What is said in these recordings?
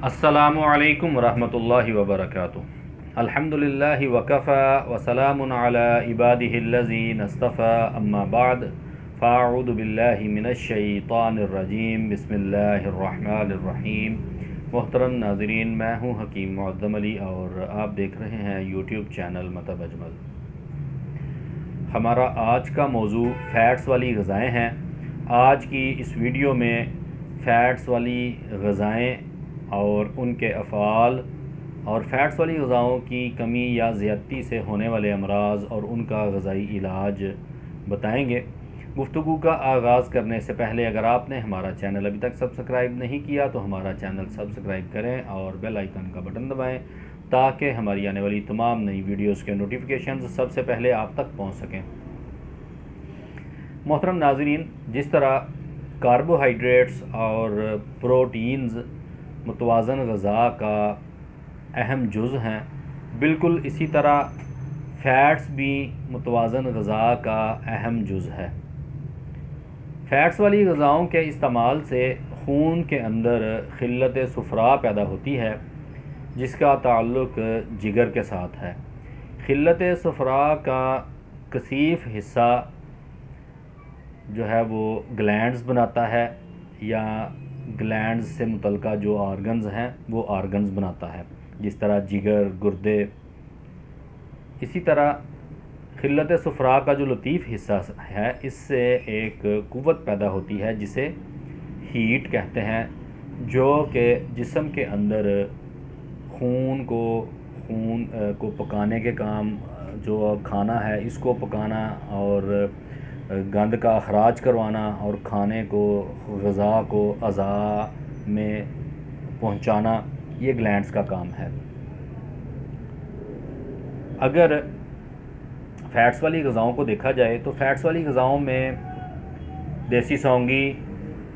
अस्सलामुअलैकुम रहमतुल्लाहि व बरकातुहू। अल्हम्दुलिल्लाहि वकफ़ा वसलामुन अला इबादिहिल्लज़ीना इस्तफ़ा अम्मा बाद फ़अऊज़ु बिल्लाहि मिनश्शैतानिर्रजीम बिस्मिल्लाहिर्रहमानिर्रहीम। मोहतरम नाज़रीन, मैं हूँ हकीम मुअज़्ज़म अली और आप देख रहे हैं यूट्यूब चैनल मतब अजमल। हमारा आज का मौजू फ़ैट्स वाली ग़ज़ाएँ हैं। आज की इस वीडियो में फ़ैट्स वाली ग़ज़ाएँ और उनके अफ़आल और फ़ैट्स वाली ग़ज़ाओं की कमी या ज़्यादती से होने वाले अमराज़ और उनका ग़ज़ाई इलाज बताएंगे। गुफ्तगू का आगाज़ करने से पहले अगर आपने हमारा चैनल अभी तक सब्सक्राइब नहीं किया तो हमारा चैनल सब्सक्राइब करें और बेल आइकन का बटन दबाएं ताकि हमारी आने वाली तमाम नई वीडियोज़ के नोटिफिकेशन सबसे पहले आप तक पहुँच सकें। मोहतरम नाज़रीन, जिस तरह कार्बोहाइड्रेट्स और प्रोटीन्स मुतवाज़न ग़ज़ा का अहम जुज़ हैं, बिल्कुल इसी तरह फ़ैट्स भी मुतवाज़न ग़ज़ा का अहम जुज़ है। फ़ैट्स वाली ग़ज़ाओं के इस्तेमाल से खून के अंदर ख़िल्लत सुफ़रा पैदा होती है जिसका ताल्लुक़ जिगर के साथ है। ख़िल्लत सुफ़रा का कसीफ़ हिस्सा जो है वो ग्लैंड्स बनाता है या ग्लैंड्स से मुतल्लिक़ जो आर्गन्स हैं वो आर्गन्स बनाता है, जिस तरह जिगर, गुर्दे। इसी तरह ख़िल्लत सुफ़रा का जो लतीफ़ हिस्सा है, इससे एक क़ुव्वत पैदा होती है जिसे हीट कहते हैं, जो कि जिस्म के अंदर खून को पकाने के काम, जो खाना है इसको पकाना और गंद का अखराज करवाना और खाने को, ग़ज़ा को अज़ा में पहुंचाना, ये ग्लैंड्स का काम है। अगर फ़ैट्स वाली ग़ज़ाओं को देखा जाए तो फ़ैट्स वाली ग़ज़ाओं में देसी सौंगी,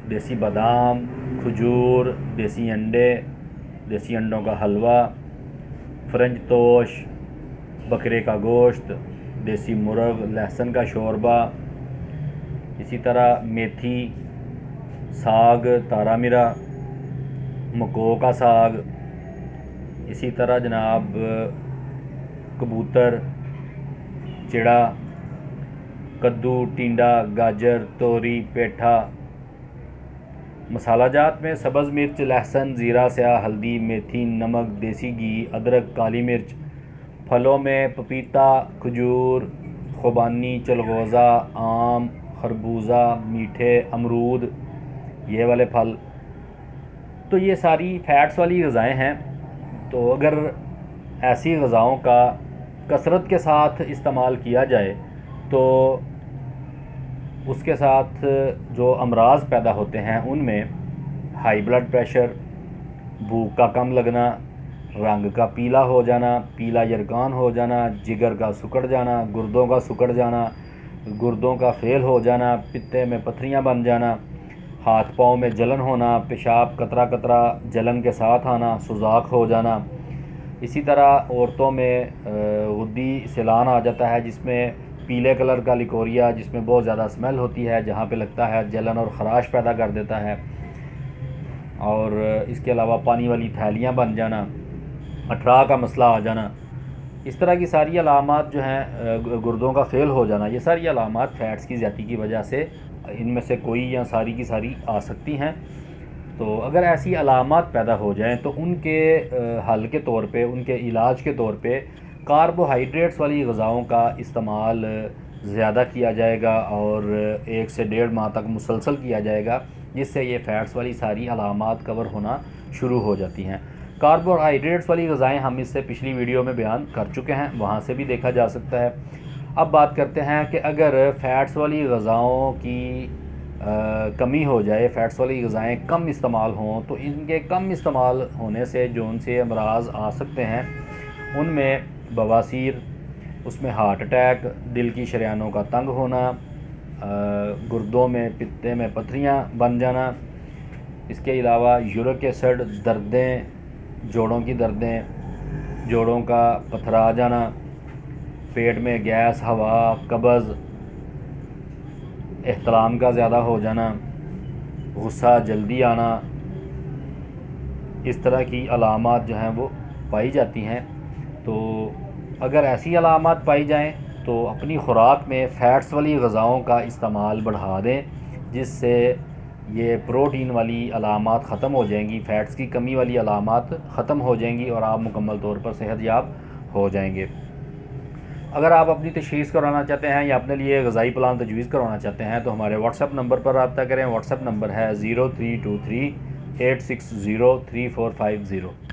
देसी बादाम, खजूर, देसी अंडे, देसी अंडों का हलवा, फ्रेंच तोश, बकरे का गोश्त, देसी मुर्ग, लहसुन का शोरबा, इसी तरह मेथी, साग, तारा मिरा, मको का साग, इसी तरह जनाब कबूतर, चिड़ा, कद्दू, टिंडा, गाजर, तोरी, पेठा। मसाला जात में सब्ज़ मिर्च, लहसुन, ज़ीरा, स्याह, हल्दी, मेथी, नमक, देसी घी, अदरक, काली मिर्च। फलों में पपीता, खजूर, खुबानी, चलगोज़ा, आम, खरबूजा, मीठे अमरूद, ये वाले फल। तो ये सारी फ़ैट्स वाली ग़ज़ाएँ हैं। तो अगर ऐसी ग़ज़ाओं का कसरत के साथ इस्तेमाल किया जाए तो उसके साथ जो अमराज़ पैदा होते हैं उनमें हाई ब्लड प्रेशर, भूख का कम लगना, रंग का पीला हो जाना, पीला यरकान हो जाना, जिगर का सिकुड़ जाना, गुर्दों का सिकुड़ जाना, गुर्दों का फेल हो जाना, पित्ते में पथरियां बन जाना, हाथ पाँव में जलन होना, पेशाब कतरा कतरा जलन के साथ आना, सुजाक हो जाना। इसी तरह औरतों में गुद्दी सिलान आ जाता है जिसमें पीले कलर का लिकोरिया, जिसमें बहुत ज़्यादा स्मेल होती है, जहाँ पे लगता है जलन और ख़राश पैदा कर देता है। और इसके अलावा पानी वाली थैलियाँ बन जाना, अठरा का मसला आ जाना, इस तरह की सारी अलामात जो हैं, गुर्दों का फेल हो जाना, ये सारी अलामात फ़ैट्स की ज़्यादती की वजह से इनमें से कोई या सारी की सारी आ सकती हैं। तो अगर ऐसी अलामात पैदा हो जाएं तो उनके हल के तौर पे, उनके इलाज के तौर पे कार्बोहाइड्रेट्स वाली ग़ज़ाओं का इस्तेमाल ज़्यादा किया जाएगा और 1 से 1.5 माह तक मुसलसल किया जाएगा, जिससे ये फ़ैट्स वाली सारी अलामात कवर होना शुरू हो जाती हैं। कार्बोहाइड्रेट्स वाली ग़ज़ाएँ हम इससे पिछली वीडियो में बयान कर चुके हैं, वहाँ से भी देखा जा सकता है। अब बात करते हैं कि अगर फ़ैट्स वाली ग़ज़ाओं की कमी हो जाए, फ़ैट्स वाली ग़ज़ाएँ कम इस्तेमाल हों, तो इनके कम इस्तेमाल होने से जो उनसे अमराज़ आ सकते हैं उनमें बवासीर, उसमें हार्ट अटैक, दिल की शरियानों का तंग होना, गुर्दों में, पित्ते में पथरियाँ बन जाना, इसके अलावा यूरिक एसिड, दर्दें, जोड़ों की दर्दें, जोड़ों का पथरा जाना, पेट में गैस, हवा, कब्ज़, एहतलाम का ज़्यादा हो जाना, गुस्सा जल्दी आना, इस तरह की अलामात जो हैं वो पाई जाती हैं। तो अगर ऐसी अलामात पाई जाएं तो अपनी ख़ुराक में फ़ैट्स वाली ग़िज़ाओं का इस्तेमाल बढ़ा दें, जिससे ये प्रोटीन वाली अलामात ख़त्म हो जाएंगी, फ़ैट्स की कमी वाली अलामात ख़त्म हो जाएंगी और आप मुकम्मल तौर पर सेहतयाब हो जाएंगे। अगर आप अपनी तशख़ीस करवाना चाहते हैं या अपने लिए ग़िज़ाई प्लान तजवीज़ करवाना चाहते हैं तो हमारे व्हाट्सएप नंबर पर रब्ता करें। व्हाट्सएप नंबर है 0323 860 3450।